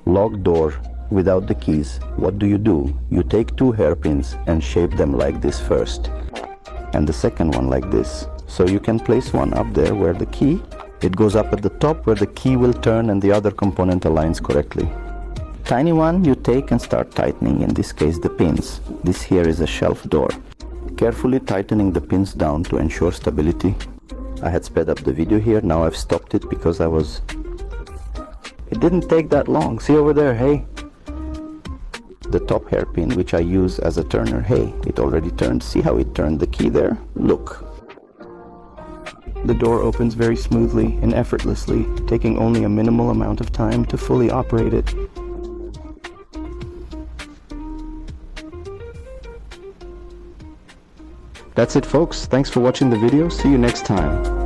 Locked door without the keys. What do? You take 2 hairpins and shape them like this first, and the second one like this. So you can place one up there where the key, it goes up at the top where the key will turn and the other component aligns correctly. Tiny one you take and start tightening, in this case the pins. This here is a shelf door. Carefully tightening the pins down to ensure stability. I had sped up the video here, now I've stopped it because it didn't take that long. See over there, hey? The top hairpin, which I use as a turner, hey, it already turned. See how it turned the key there? Look. The door opens very smoothly and effortlessly, taking only a minimal amount of time to fully operate it. That's it, folks. Thanks for watching the video. See you next time.